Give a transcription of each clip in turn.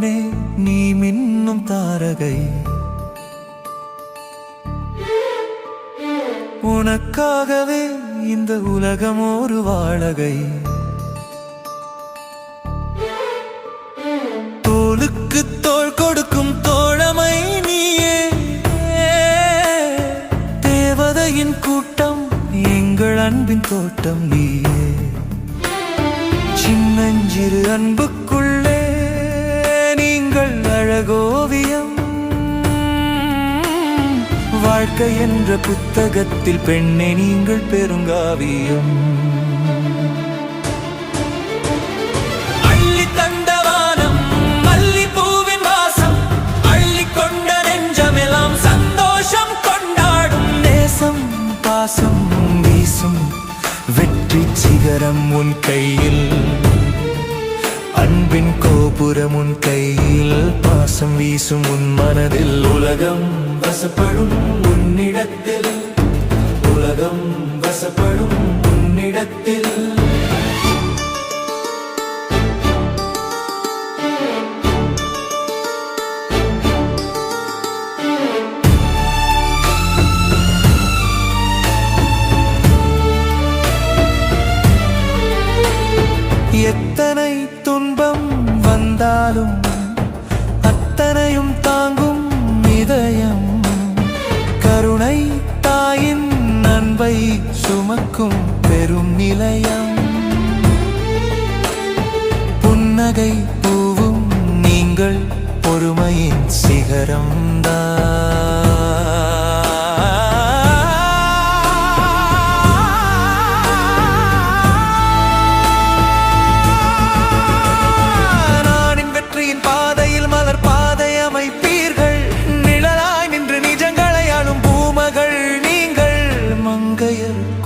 பொன்னே நீ மின்னும் தாரகை, உனக்காகவே இந்த உலகம் ஒரு வாழகை. தோளுக்கு தோள் கொடுக்கும் தோழமை நீயே, தேவதையின் கூட்டம் எங்கள் அன்பின் தோட்டம் நீயே. சின்னஞ்சிறு அன்புக்குள்ளே நீங்கள் அழகோவியம், வாழ்க்கை என்ற புத்தகத்தில் பெண்ணே நீங்கள் பெருங்காவியம். அள்ளி தந்தவானம் மல்லி பூவின் வாசம், அள்ளி கொண்ட நெஞ்சமெல்லாம் சந்தோஷம் கொண்டாடும். நேசம் பாசம் வீசும் வெற்றி சிகரம் உன் கையில், அன்பின் கோபுரம் உன் கையில், பாசம் வீசும் உன் மனதில். உலகம் வசப்படும் உன்னிடத்தில், உலகம் வசப்படும் உன்னிடத்தில். எத்தனை துன்பம் வந்தாலும் அத்தனையும் தாங்கும் இதயம், கருணை தாயின் அன்பை சுமக்கும் பெரும் நிலையம். புன்னகை பூவும் நீங்கள் பொறுமையின் சிகரம்தான்.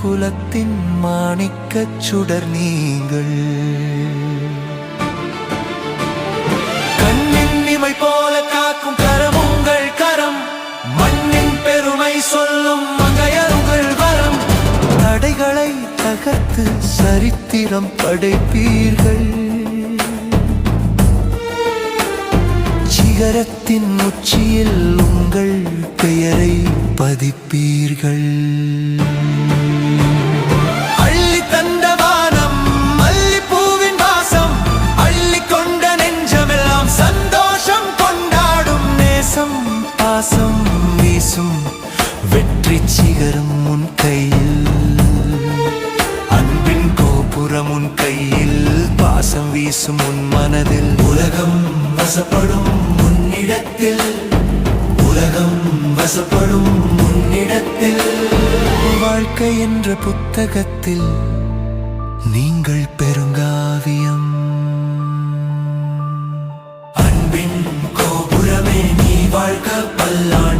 குலத்தின் மாணிக்கச் சுடர் நீங்கள், கண்ணின் இமை போல காக்கும் கரம் உங்கள் கரம், மண்ணின் பெருமை சொல்லும் மங்கையருங்கள் வரம். தடைகளை தகர்த்து சரித்திரம் படைப்பீர்கள், சிகரத்தின் உச்சியில் உங்கள் பெயரை பதிப்பீர்கள். பாசம் வீசும் வெற்றி சிகரம் உன் கையில், அன்பின் கோபுரம் உன் கையில், பாசம் வீசும் உன் மனதில். உலகம் வசப்படும் உன்னிடத்தில், உலகம் வசப்படும் உன்னிடத்தில். வாழ்க்கை என்ற புத்தகத்தில் நீங்கள் பெருங்காவியம். அன்பின் கோபுரமே நீ வாழ்க பல்லாண்டு.